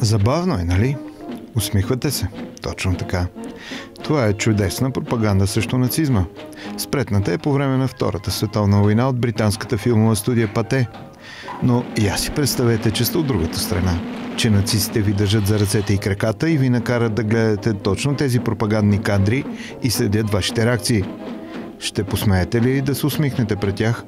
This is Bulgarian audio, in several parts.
Забавно е, нали? Усмихвате се. Точно така. Това е чудесна пропаганда срещу нацизма. Спретната е по време на Втората световна война от британската филмова студия Пате. Но я си представете, че сте от другата страна. Че нацистите ви държат за ръцете и краката и ви накарат да гледате точно тези пропагандни кадри и следят вашите реакции. Ще посмеете ли да се усмихнете пред тях?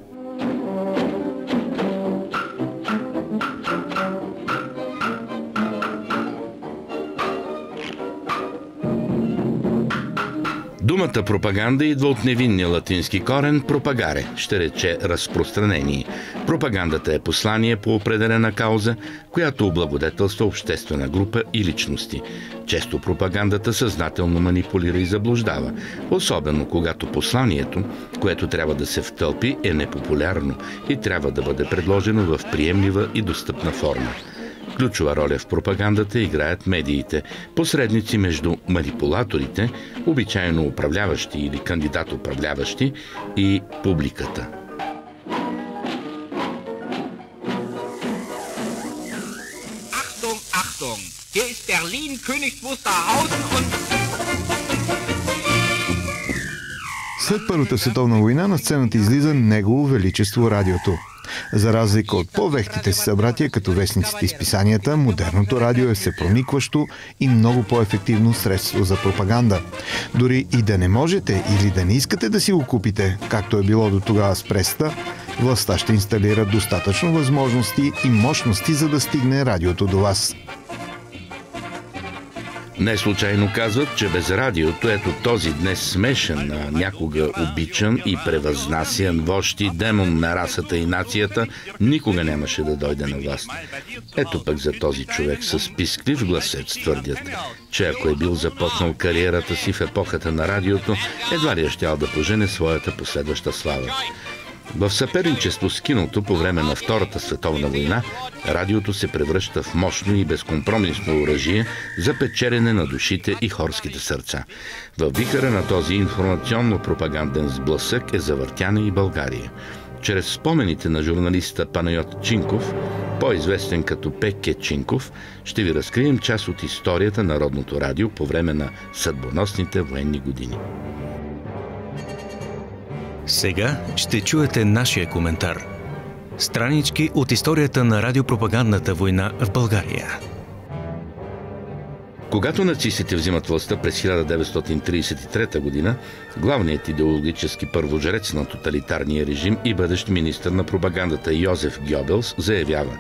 Думата пропаганда идва от невинния латински корен пропагаре, ще рече разпространение. Пропагандата е послание по определена кауза, която облагодетелства обществена група и личности. Често пропагандата съзнателно манипулира и заблуждава, особено когато посланието, което трябва да се втълпи, е непопулярно и трябва да бъде предложено в приемлива и достъпна форма. Ключова роля в пропагандата играят медиите, посредници между манипулаторите, обичайно управляващи или кандидат-управляващи, и публиката. Achtung, Achtung! Hier ist Berlin, Königs Wusterhausen und... След Първата световна война на сцената излиза Негово Величество Радиото. За разлика от по-вехтите си събратия, като вестниците и списанията, модерното радио е всепроникващо и много по-ефективно средство за пропаганда. Дори и да не можете или да не искате да си го купите, както е било до тогава с пресата, властта ще инсталира достатъчно възможности и мощности, за да стигне радиото до вас. Не случайно казват, че без радиото, ето този днес смешен, а някога обичан и превъзнасян вожд и демон на расата и нацията, никога нямаше да дойде на власт. Ето пък за този човек с писклив гласец твърдят, че ако е бил започнал кариерата си в епохата на радиото, едва ли е щял да пожене своята последваща слава. В съперничество с киното по време на Втората световна война, радиото се превръща в мощно и безкомпромисно оръжие за печелене на душите и хорските сърца. Във вихъра на този информационно-пропаганден сблъсък е завъртяна и България. Чрез спомените на журналиста Панайот Чинков, по-известен като Пеке Чинков, ще ви разкрием част от историята на Народното радио по време на съдбоносните военни години. Сега ще чуете нашия коментар. Странички от историята на радиопропагандната война в България. Когато нацистите взимат властта през 1933 година, главният идеологически първожрец на тоталитарния режим и бъдещ министър на пропагандата Йозеф Гьобелс заявява: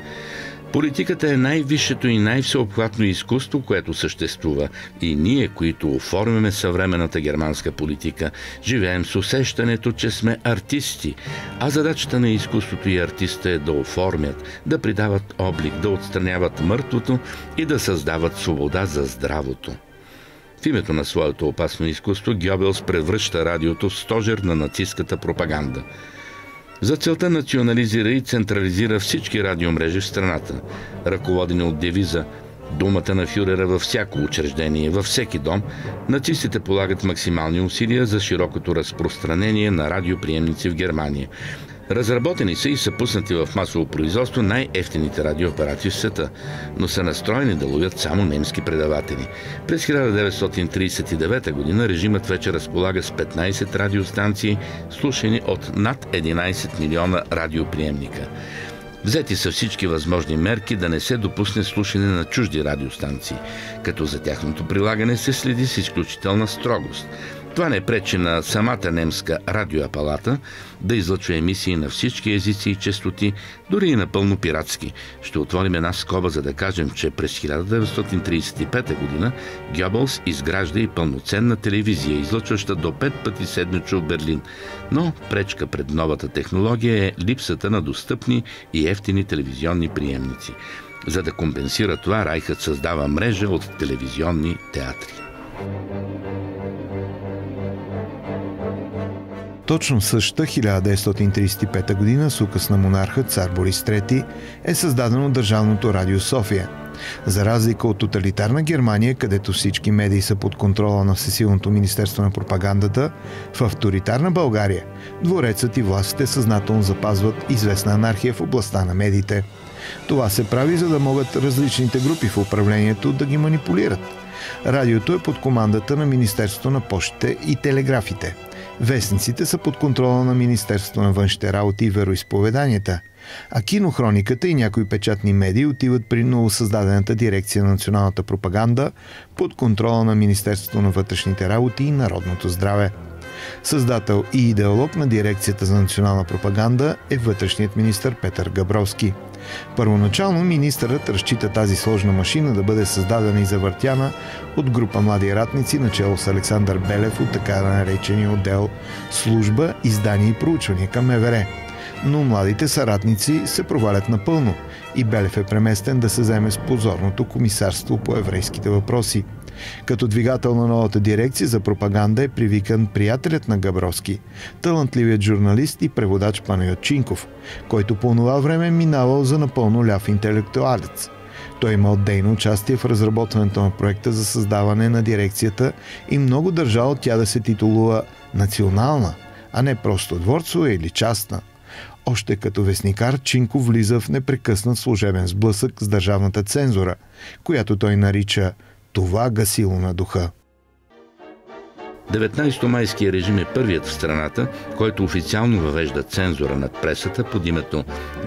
политиката е най-висшето и най-всеобхватно изкуство, което съществува, и ние, които оформяме съвременната германска политика, живеем с усещането, че сме артисти, а задачата на изкуството и артиста е да оформят, да придават облик, да отстраняват мъртвото и да създават свобода за здравото. В името на своето опасно изкуство Гьобелс превръща радиото в стожер на нацистката пропаганда. За целта национализира и централизира всички радиомрежи в страната, ръководени от девиза «Думата на фюрера във всяко учреждение, във всеки дом», нацистите полагат максимални усилия за широкото разпространение на радиоприемници в Германия. Разработени са и са пуснати в масово производство най-евтините радиоапарати в света, но са настроени да ловят само немски предаватели. През 1939 година режимът вече разполага с 15 радиостанции, слушани от над 11 милиона радиоприемника. Взети са всички възможни мерки да не се допусне слушане на чужди радиостанции, като за тяхното прилагане се следи с изключителна строгост. Това не пречи на самата немска радиоапалата да излъчва емисии на всички езици и честоти, дори и напълно пиратски. Ще отворим една скоба, за да кажем, че през 1935 година Гьобелс изгражда и пълноценна телевизия, излъчваща до 5 пъти седмично в Берлин. Но пречка пред новата технология е липсата на достъпни и евтини телевизионни приемници. За да компенсира това, Райхът създава мрежа от телевизионни театри. Точно същата 1935 година с указ на монарха цар Борис III е създадено Държавното радио София. За разлика от тоталитарна Германия, където всички медии са под контрола на всесилното Министерство на пропагандата, в авторитарна България дворецът и властите съзнателно запазват известна анархия в областта на медиите. Това се прави, за да могат различните групи в управлението да ги манипулират. Радиото е под командата на Министерството на пощите и телеграфите. Вестниците са под контрола на Министерството на външните работи и вероизповеданията, а кинохрониката и някои печатни медии отиват при новосъздадената дирекция на националната пропаганда под контрола на Министерството на вътрешните работи и народното здраве. Създател и идеолог на дирекцията за национална пропаганда е вътрешният министър Петър Габровски. Първоначално министърът разчита тази сложна машина да бъде създадена и завъртяна от група млади ратници, начело с Александър Белев от така наречения отдел служба, издания и проучвания към МВР. Но младите съратници се провалят напълно и Белев е преместен да се заеме с позорното комисарство по еврейските въпроси. Като двигател на новата дирекция за пропаганда е привикан приятелят на Габровски, талантливият журналист и преводач Панайот Чинков, който по това време минавал за напълно ляв интелектуалец. Той имал дейно участие в разработването на проекта за създаване на дирекцията и много държал тя да се титулува национална, а не просто дворцова или частна. Още като вестникар Чинков влиза в непрекъснат служебен сблъсък с държавната цензура, която той нарича това гасило на духа. 19-майския режим е първият в страната, който официално въвежда цензура над пресата под името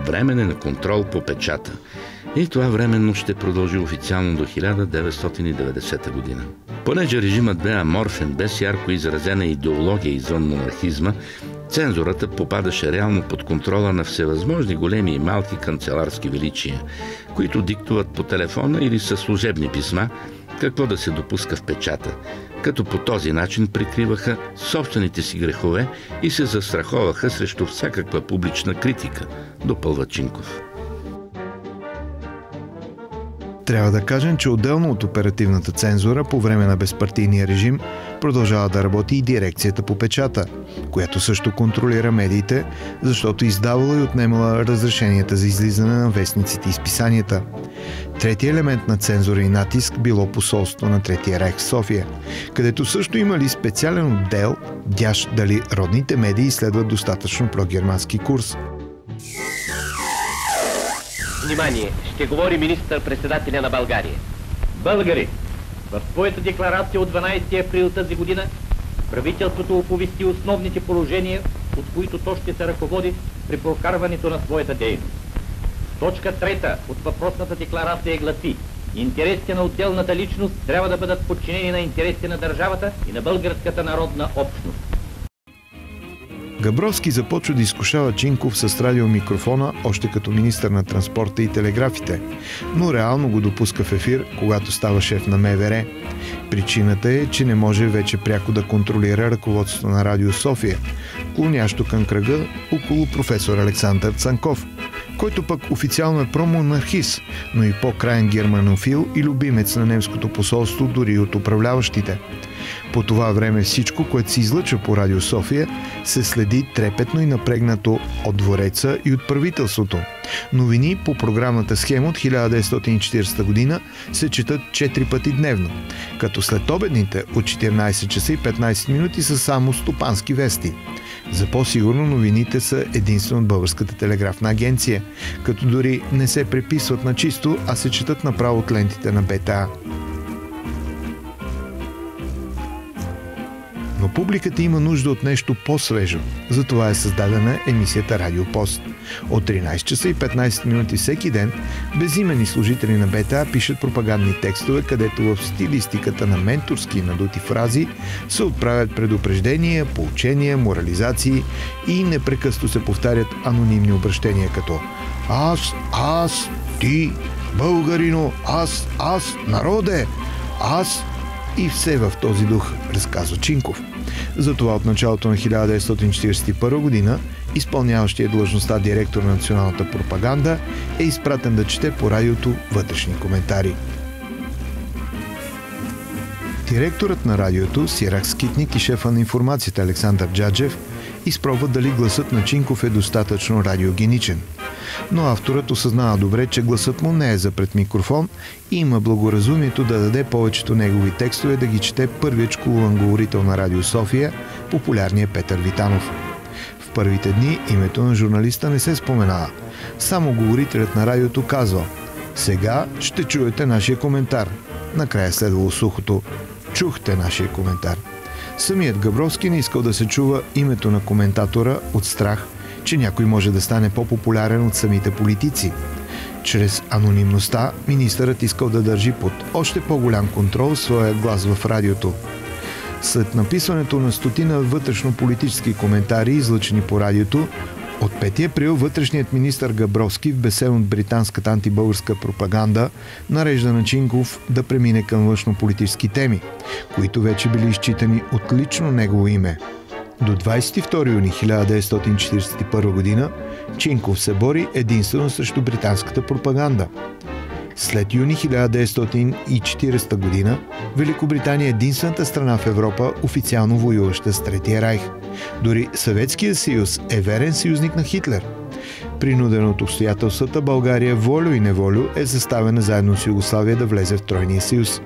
временен контрол по печата. И това временно ще продължи официално до 1990 година. Понеже режимът бе аморфен, без ярко изразена идеология извън монархизма, цензурата попадаше реално под контрола на всевъзможни големи и малки канцеларски величия, които диктуват по телефона или със служебни писма какво да се допуска в печата, като по този начин прикриваха собствените си грехове и се застраховаха срещу всякаква публична критика, допълва Чинков. Трябва да кажем, че отделно от оперативната цензура по време на безпартийния режим продължава да работи и дирекцията по печата, която също контролира медиите, защото издавала и отнемала разрешенията за излизане на вестниците и списанията. Трети елемент на цензура и натиск било посолство на Третия райх в София, където също имали специален отдел, бдящ дали родните медии следват достатъчно прогермански курс. Внимание! Ще говори министър-председателя на България. Българи, в своята декларация от 12 април тази година правителството оповести основните положения, от които то ще се ръководи при прокарването на своята дейност. Точка 3 от въпросната декларация гласи: интересите на отделната личност трябва да бъдат подчинени на интересите на държавата и на българската народна общност. Габровски започва да изкушава Чинков с радиомикрофона още като министър на транспорта и телеграфите, но реално го допуска в ефир, когато става шеф на МВР. Причината е, че не може вече пряко да контролира ръководството на Радио София, клонящо към кръга около професор Александър Цанков, който пък официално е промонархист, но и по-краен германофил и любимец на немското посолство, дори от управляващите. По това време всичко, което се излъчва по Радио София, се следи трепетно и напрегнато от двореца и от правителството. Новини по програмната схема от 1940 година се четат 4 пъти дневно, като след обедните от 14 часа и 15 минути са само стопански вести. За по-сигурно новините са единствено от Българската телеграфна агенция, като дори не се преписват на чисто, а се четат направо от лентите на БТА. Но публиката има нужда от нещо по-свежо. Затова е създадена емисията Радиопост. От 13 часа и 15 минути всеки ден безимени служители на БТА пишат пропагандни текстове, където в стилистиката на менторски и надути фрази се отправят предупреждения, поучения, морализации и непрекъснато се повтарят анонимни обращения като аз, ти, българино, аз, народе, аз и все в този дух, разказва Чинков. Затова от началото на 1941 година изпълняващият длъжността директор на националната пропаганда е изпратен да чете по радиото вътрешни коментари. Директорът на радиото, Сирак Скитник и шефа на информацията Александър Джаджев изпробват дали гласът на Чинков е достатъчно радиогеничен. Но авторът осъзнава добре, че гласът му не е за пред микрофон и има благоразумието да даде повечето негови текстове да ги чете първият школуван говорител на Радио София, популярният Петър Витанов. В първите дни името на журналиста не се споменава. Само говорителят на радиото казва: "Сега ще чуете нашия коментар." Накрая следвало сухото: "Чухте нашия коментар." Самият Габровски не искал да се чува името на коментатора от страх, че някой може да стане по-популярен от самите политици. Чрез анонимността министърът искал да държи под още по-голям контрол своя глас в радиото. След написването на стотина вътрешно-политически коментари, излъчени по радиото, от 5 април вътрешният министър Габровски, в бесен от британската антибългарска пропаганда, нарежда на Чинков да премине към външно-политически теми, които вече били изчитани от лично негово име. До 22 юни 1941 година Чинков се бори единствено срещу британската пропаганда. След юни 1940 година Великобритания е единствената страна в Европа, официално воюваща с Третия райх. Дори Съветският съюз е верен съюзник на Хитлер. Принудена от обстоятелствата, България волю и неволю е заставена заедно с Югославия да влезе в Тройния съюз.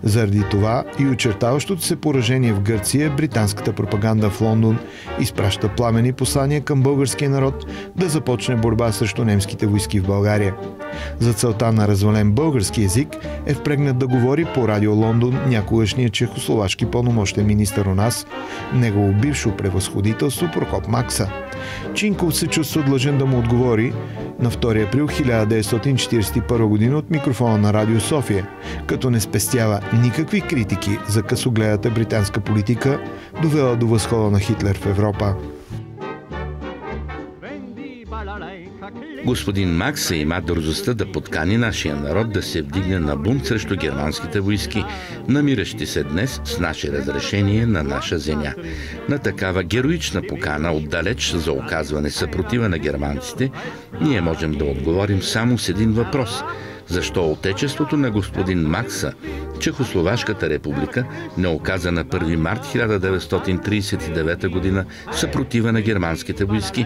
Заради това и очертаващото се поражение в Гърция, британската пропаганда в Лондон изпраща пламени послания към българския народ да започне борба срещу немските войски в България. За целта на развален български език е впрегнат да говори по радио Лондон някогашният чехословашки пълномощен министър у нас, негово бившо превъзходителство Прокоп Макса. Чинков се чувства длъжен да му отговори на 2 април 1941 година от микрофона на Радио София, като не спестява никакви критики за късогледата британска политика, довела до възхода на Хитлер в Европа. Господин Макса има дързостта да подкани нашия народ да се вдигне на бунт срещу германските войски, намиращи се днес с наше разрешение на наша земя. На такава героична покана отдалеч за оказване съпротива на германците, ние можем да отговорим само с един въпрос: защо отечеството на господин Макса, Чехословашката република, не оказа на 1 март 1939 година съпротива на германските войски?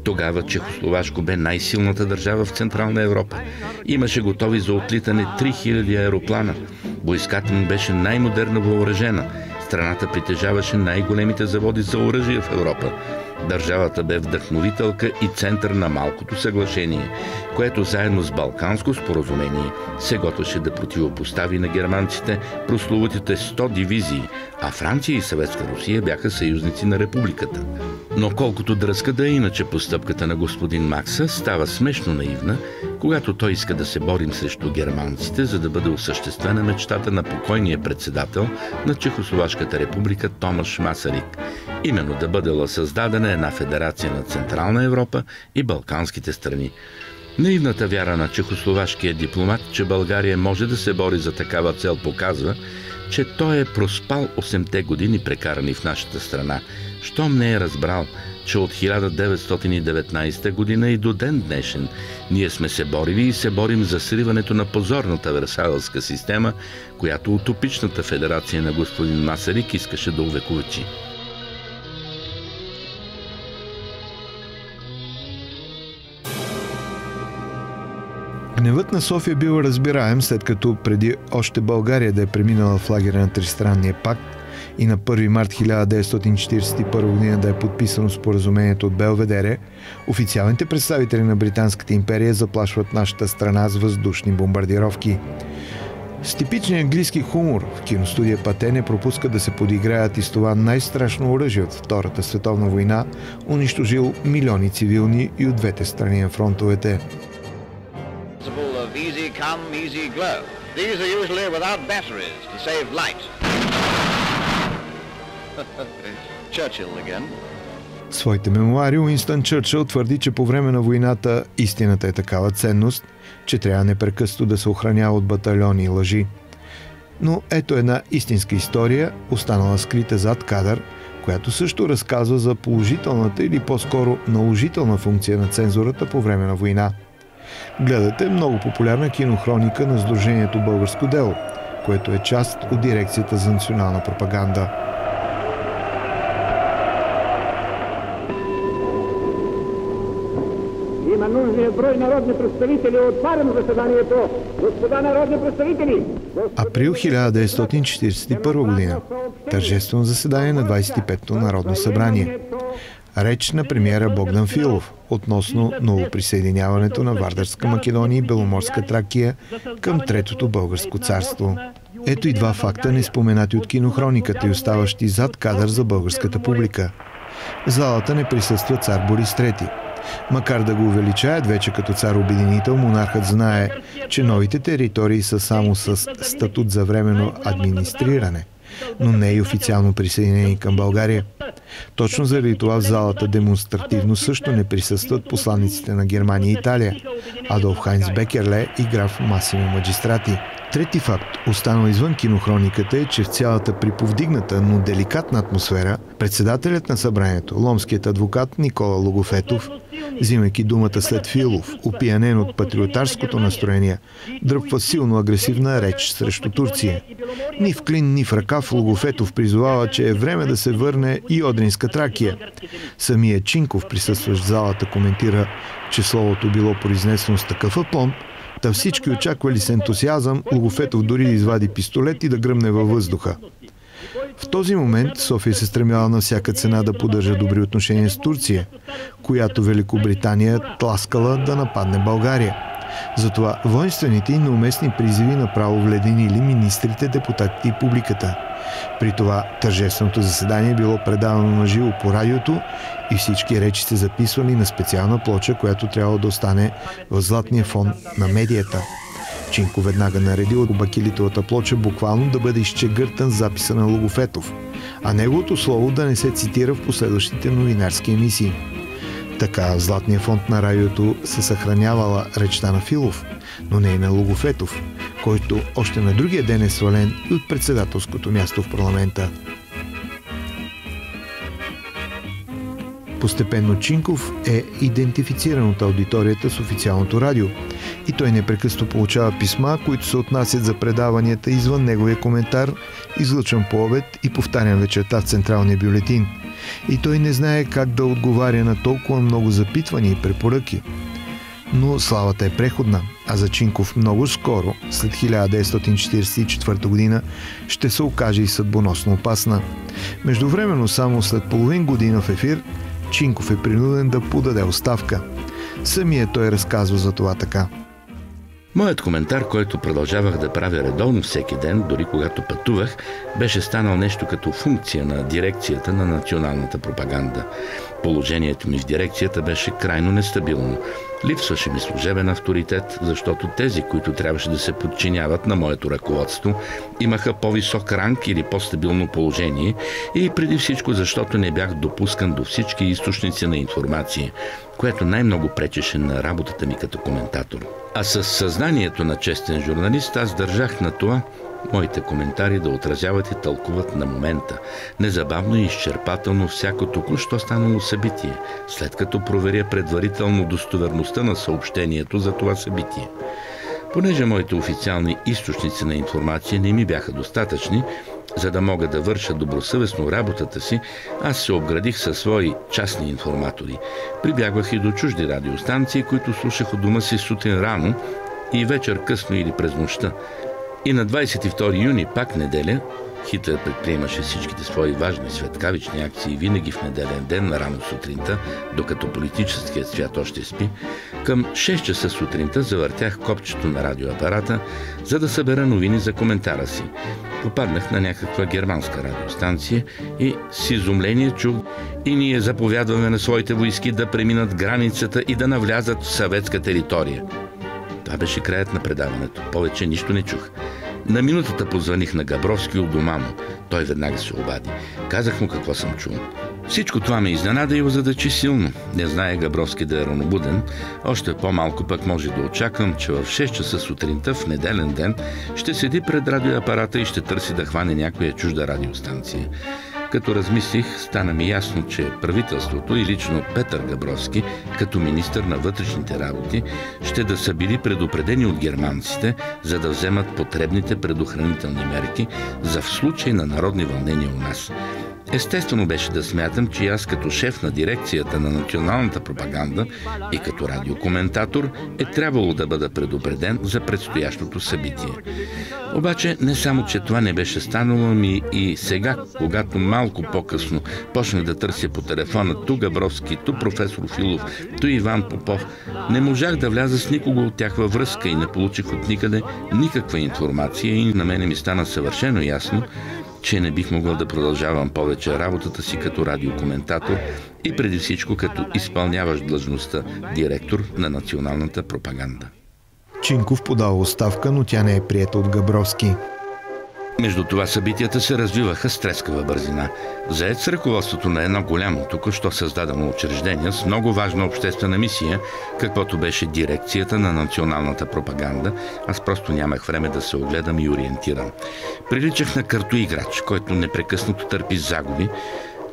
Тогава Чехословашко бе най-силната държава в Централна Европа. Имаше готови за отлитане 3000 аероплана. Войската му беше най-модерно въоръжена. Страната притежаваше най-големите заводи за оръжие в Европа. Държавата бе вдъхновителка и център на малкото съглашение, което заедно с Балканско споразумение се готвеше да противопостави на германците прословутите 100 дивизии, а Франция и Съветска Русия бяха съюзници на републиката. Но колкото дръзка да е иначе постъпката на господин Макса, става смешно наивна, когато той иска да се борим срещу германците, за да бъде осъществена мечтата на покойния председател на Чехословашката република Томаш Масарик, именно да бъде създадена една федерация на Централна Европа и Балканските страни. Наивната вяра на чехословашкия дипломат, че България може да се бори за такава цел, показва, че той е проспал 8-те години прекарани в нашата страна, щом не е разбрал, че от 1919 година и до ден днешен ние сме се борили и се борим за сриването на позорната Версайлска система, която утопичната федерация на господин Масарик искаше да увековечи. Гневът на София бил разбираем, след като преди още България да е преминала в лагера на Тристранния пакт и на 1 март 1941 година да е подписано споразумението от Белведере, официалните представители на Британската империя заплашват нашата страна с въздушни бомбардировки. С типичния английски хумор в киностудия Пате не пропуска да се подиграят и с това най-страшно оръжие от Втората световна война, унищожил милиони цивилни и от двете страни на фронтовете. Easy come, easy glow. These are usually without batteries to save light. Churchill again. В своите мемуари Уинстън Чърчил твърди, че по време на войната истината е такава ценност, че трябва непрекъснато да се охранява от батальони и лъжи. Но ето една истинска история, останала скрита зад кадър, която също разказва за положителната или по-скоро наложителна функция на цензурата по време на война. Гледате много популярна кинохроника на Сдружението Българско дело, което е част от Дирекцията за национална пропаганда. има нужният брой народни представители. Отварям заседанието. Господа народни представители! Април 1941 година. Тържествено заседание на 25-то Народно събрание. Реч на премиера Богдан Филов относно новоприсъединяването на Вардарска Македония и Беломорска Тракия към Третото българско царство. Ето и два факта, не споменати от кинохрониката и оставащи зад кадър за българската публика. В залата не присъства цар Борис III. Макар да го увеличаят вече като цар-обединител, монархът знае, че новите територии са само с статут за временно администриране, но не и официално присъединени към България. Точно заради това в залата демонстративно също не присъстват посланиците на Германия и Италия, Адолф Хайнц Бекерле и граф Масимо Маджистрати. Трети факт, останал извън кинохрониката, е, че в цялата приповдигната, но деликатна атмосфера, председателят на събранието, ломският адвокат Никола Логофетов, взимайки думата след Филов, опиянен от патриотарското настроение, дръпва силно агресивна реч срещу Турция. Ни в клин, ни в ръкав Логофетов призовава, че е време да се върне и Одринска Тракия. Самият Чинков, присъстващ в залата, коментира, че словото било произнесено с такъв апломб, та всички очаквали с ентусиазъм Логофетов дори да извади пистолет и да гръмне във въздуха. В този момент София се стремяла на всяка цена да поддържа добри отношения с Турция, която Великобритания тласкала да нападне България. Затова воинствените и неуместни призиви направо вледенили министрите, депутатите и публиката. При това тържественото заседание било предавано на живо по радиото и всички речи се записвали на специална плоча, която трябва да остане в златния фон на медията. Чинко веднага наредил бакелитовата плоча буквално да бъде изчегъртан записа на Логофетов, а неговото слово да не се цитира в последващите новинарски емисии. Така в златния фонд на радиото се съхранявала речта на Филов, но не и на Логофетов, който още на другия ден е свален и от председателското място в парламента. Постепенно Чинков е идентифициран от аудиторията с официалното радио и той непрекъснато получава писма, които се отнасят за предаванията извън неговия коментар, излъчван по обед и повтарян вечерта в централния бюлетин. И той не знае как да отговаря на толкова много запитвания и препоръки. Но славата е преходна, а за Чинков много скоро, след 1944 година, ще се окаже и съдбоносно опасна. Междувременно, само след половин година в ефир, Чинков е принуден да подаде оставка. Самият той разказва за това така. Моят коментар, който продължавах да правя редовно всеки ден, дори когато пътувах, беше станал нещо като функция на дирекцията на националната пропаганда. Положението ми в дирекцията беше крайно нестабилно. Липсваше ми служебен авторитет, защото тези, които трябваше да се подчиняват на моето ръководство, имаха по-висок ранг или по-стабилно положение и преди всичко, защото не бях допускан до всички източници на информация, което най-много пречеше на работата ми като коментатор. А със съзнанието на честен журналист аз държах на това моите коментари да отразяват и тълкуват на момента, незабавно и изчерпателно всяко току-що станало събитие, след като проверя предварително достоверността на съобщението за това събитие. Понеже моите официални източници на информация не ми бяха достатъчни, за да мога да върша добросъвестно работата си, аз се обградих със свои частни информатори. Прибягвах и до чужди радиостанции, които слушах от дома си сутрин рано и вечер късно или през нощта. И на 22 юни, пак неделя, Хитлер предприемаше всичките свои важни светкавични акции винаги в неделен ден, рано сутринта, докато политическият свят още спи, към 6 часа сутринта завъртях копчето на радиоапарата, за да събера новини за коментара си. Попаднах на някаква германска радиостанция и с изумление чух: и ние заповядваме на своите войски да преминат границата и да навлязат в съветска територия. Това беше краят на предаването. Повече нищо не чух. На минутата позваних на Габровски от дома му. Той веднага се обади. Казах му какво съм чул. Всичко това ме изненада и озадачи силно. Не знае Габровски да е ранобуден. Още по-малко пък може да очаквам, че в 6 часа сутринта в неделен ден ще седи пред радиоапарата и ще търси да хване някоя чужда радиостанция. Като размислих, стана ми ясно, че правителството и лично Петър Габровски, като министър на вътрешните работи, ще да са били предупредени от германците, за да вземат потребните предохранителни мерки за в случай на народни вълнения у нас. Естествено беше да смятам, че аз като шеф на дирекцията на националната пропаганда и като радиокоментатор е трябвало да бъда предупреден за предстоящото събитие. Обаче не само, че това не беше станало, ами и сега, когато малко по-късно почнах да търся по телефона ту Габровски, ту професор Филов, ту Иван Попов, не можах да вляза с никого от тях във връзка и не получих от никъде никаква информация и на мене ми стана съвършено ясно, че не бих могъл да продължавам повече работата си като радиокоментатор и преди всичко като изпълняващ длъжността директор на националната пропаганда. Чинков подал оставка, но тя не е приета от Габровски. Между това събитията се развиваха с трескава бързина. Заед с ръководството на едно голямо, току-що създадено учреждение с много важна обществена мисия, каквото беше дирекцията на националната пропаганда, аз просто нямах време да се огледам и ориентирам. Приличах на картоиграч, който непрекъснато търпи загуби,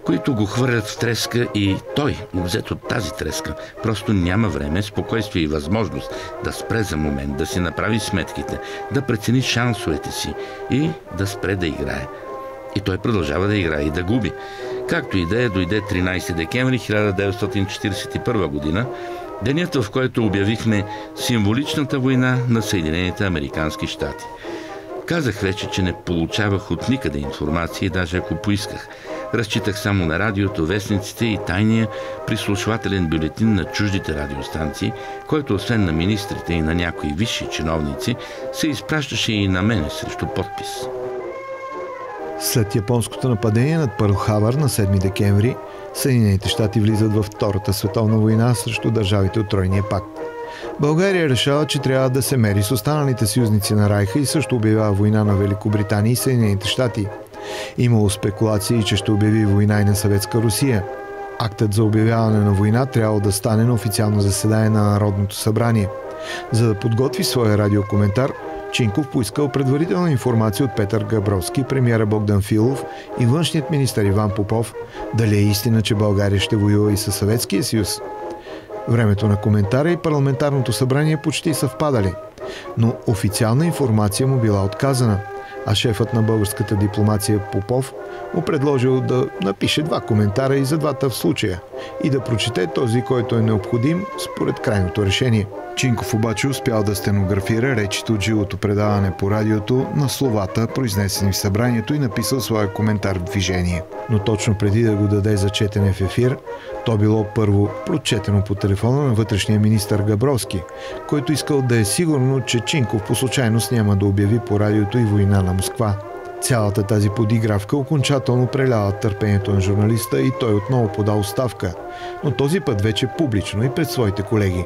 които го хвърлят в треска и той, обзет от тази треска, просто няма време, спокойствие и възможност да спре за момент, да си направи сметките, да прецени шансовете си и да спре да играе. И той продължава да играе и да губи. Както и да е, дойде 13 декември 1941 година, денят, в който обявихме символичната война на Съединените американски щати. Казах вече, че не получавах от никъде информация, даже ако поисках. Разчитах само на радиото, вестниците и тайния прислушвателен бюлетин на чуждите радиостанции, който освен на министрите и на някои висши чиновници, се изпращаше и на мене срещу подпис. След японското нападение над Пърл Харбър на 7 декември, Съединените щати влизат във Втората световна война срещу държавите от Тройния пакт. България решава, че трябва да се мери с останалите съюзници на Райха и също обявява война на Великобритания и Съединените щати. Имало спекулации, че ще обяви война и на Съветска Русия. Актът за обявяване на война трябва да стане на официално заседание на Народното събрание. За да подготви своя радиокоментар, Чинков поискал предварителна информация от Петър Габровски, премиера Богдан Филов и външният министър Иван Попов, дали е истина, че България ще воюва и със Съветския съюз. Времето на коментара и парламентарното събрание почти съвпадали, но официална информация му била отказана, а шефът на българската дипломация Попов му предложил да напише 2 коментара и за двата в случая и да прочете този, който е необходим според крайното решение. Чинков обаче успял да стенографира речите от живото предаване по радиото на словата, произнесени в събранието, и написал своя коментар в движение. Но точно преди да го даде за четене в ефир, то било първо прочетено по телефона на вътрешния министър Габровски, който искал да е сигурно, че Чинков по случайност няма да обяви по радиото и война на Москва. Цялата тази подигравка окончателно прелява търпението на журналиста и той отново подал оставка, но този път вече публично и пред своите колеги.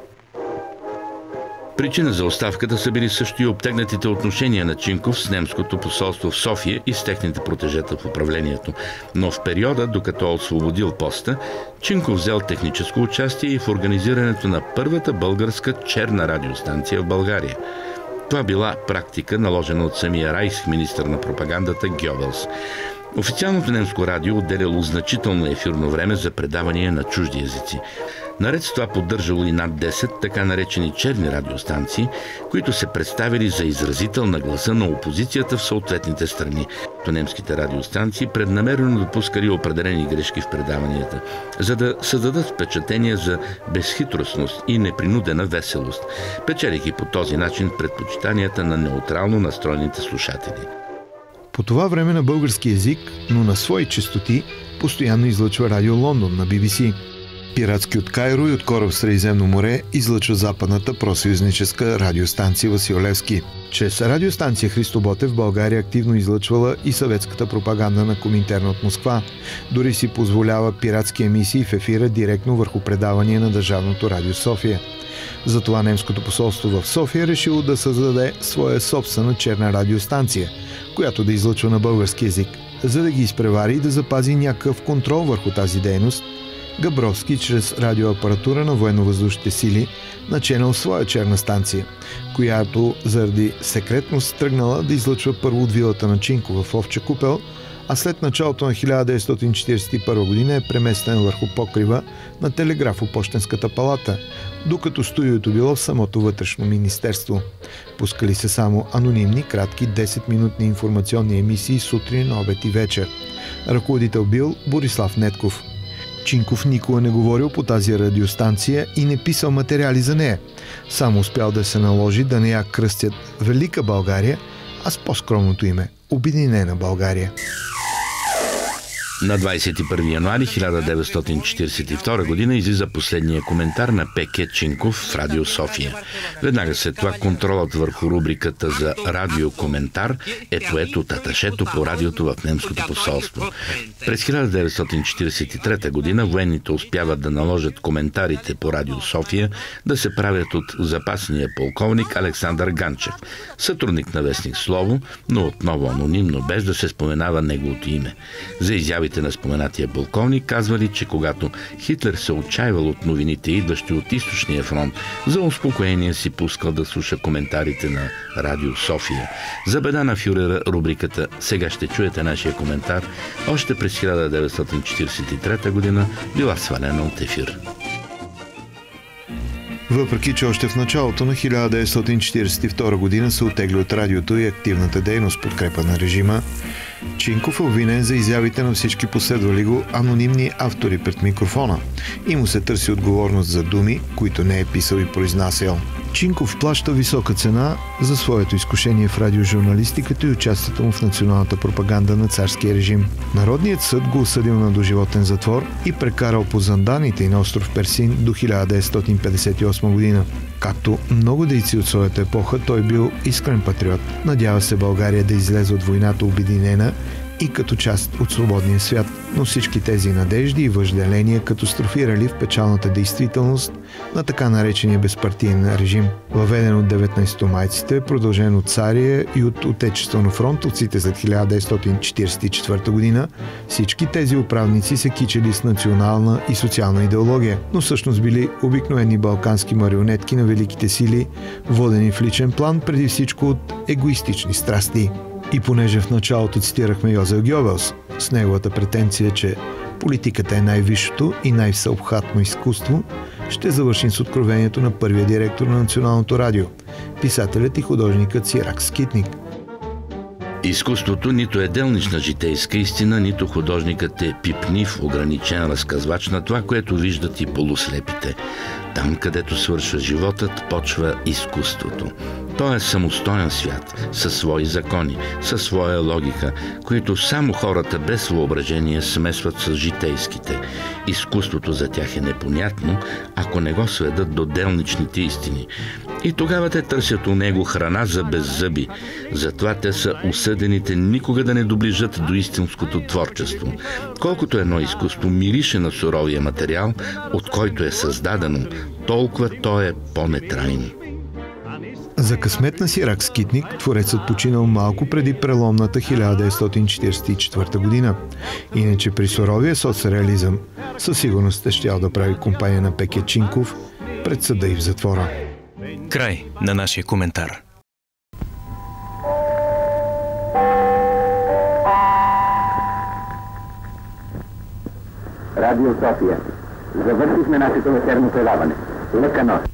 Причина за оставката са били също и обтегнатите отношения на Чинков с немското посолство в София и с техните протежета в управлението. Но в периода, докато е освободил поста, Чинков взел техническо участие и в организирането на първата българска черна радиостанция в България. Това била практика, наложена от самия Райх, министър на пропагандата Гьобелс. Официалното немско радио отделяло значително ефирно време за предавания на чужди езици. Наред с това поддържало и над 10 така наречени черни радиостанции, които се представили за изразител на гласа на опозицията в съответните страни. То немските радиостанции преднамерено допускали определени грешки в предаванията, за да създадат впечатление за безхитростност и непринудена веселост, печелейки по този начин предпочитанията на неутрално настроените слушатели. По това време на български език, но на свои честоти, постоянно излъчва Радио Лондон на BBC. Пиратски от Кайро и от кораб в Средиземно море излъчва западната просъюзническа радиостанция Васил Левски. Чрез радиостанция Христо Ботев България активно излъчвала и съветската пропаганда на Коминтерна от Москва. Дори си позволява пиратски емисии в ефира директно върху предавания на Държавното радио София. Затова немското посолство в София решило да създаде своя собствена черна радиостанция, която да излъчва на български език. За да ги изпревари и да запази някакъв контрол върху тази дейност, Габровски чрез радиоапаратура на военновъздушните сили наченал своя черна станция, която заради секретност тръгнала да излъчва първо от вилата на Чинков в Овча купел, а след началото на 1941 година е преместен върху покрива на телеграфо-пощенската палата, докато студиото било в самото вътрешно министерство. Пускали се само анонимни, кратки 10-минутни информационни емисии сутрин, обед и вечер. Ръководител бил Борислав Нетков. Чинков никога не говорил по тази радиостанция и не писал материали за нея. Само успял да се наложи да не я кръстят Велика България, а с по-скромното име Обединена България. На 21 януари 1942 година излиза последния коментар на Пеке Чинков в Радио София. Веднага след това контролът върху рубриката за радиокоментар е поет от аташето по радиото в немското посолство. През 1943 година военните успяват да наложат коментарите по Радио София да се правят от запасния полковник Александър Ганчев, сътрудник на вестник Слово, но отново анонимно, без да се споменава неговото име. За изявите на споменатия полковник казвали, че когато Хитлер се отчаивал от новините, идващи от източния фронт, за успокоение си пускал да слуша коментарите на Радио София. За беда на фюрера рубриката «Сега ще чуете нашия коментар» още през 1943 година била свалена от ефир. Въпреки че още в началото на 1942 година се оттегли от радиото и активната дейност подкрепа на режима, Чинков е обвинен за изявите на всички последвали го анонимни автори пред микрофона и му се търси отговорност за думи, които не е писал и произнасял. Чинков плаща висока цена за своето изкушение в радиожурналистиката и участието му в националната пропаганда на царския режим. Народният съд го осъдил на доживотен затвор и прекарал по Занданите и на остров Персин до 1958 година. Както много дейци от своята епоха, той бил искрен патриот. Надява се България да излезе от войната обединена и като част от свободния свят. Но всички тези надежди и въжделения катастрофирали в печалната действителност на така наречения безпартиен режим. Въведен от 19-майците, продължен от цария и от отечествено-фронтовците след 1944 година, всички тези управници се кичели с национална и социална идеология, но всъщност били обикновени балкански марионетки на великите сили, водени в личен план преди всичко от егоистични страсти. И понеже в началото цитирахме Йозеф Гьобелс с неговата претенция, че политиката е най-висшето и най-всеобхватно изкуство, ще завършим с откровението на първия директор на Националното радио, писателят и художникът Сирак Скитник. Изкуството нито е делнична житейска истина, нито художникът е пипнив, ограничен разказвач на това, което виждат и полуслепите. Там, където свършва животът, почва изкуството. Той е самостоен свят, със свои закони, със своя логика, които само хората без въображение смесват с житейските. Изкуството за тях е непонятно, ако не го сведат до делничните истини. И тогава те търсят у него храна за беззъби. Затова те са осъдените никога да не доближат до истинското творчество. Колкото едно изкуство мирише на суровия материал, от който е създадено, толкова то е по-нетрайно. За късмет на Сирак Скитник, творецът починал малко преди преломната 1944 година. Иначе при суровия соцреализъм със сигурност е щял да прави компания на Пеке Чинков пред съда и в затвора. Край на нашия коментар. Радио София. Завършихме нашето вечерно предаване. Лека нощ!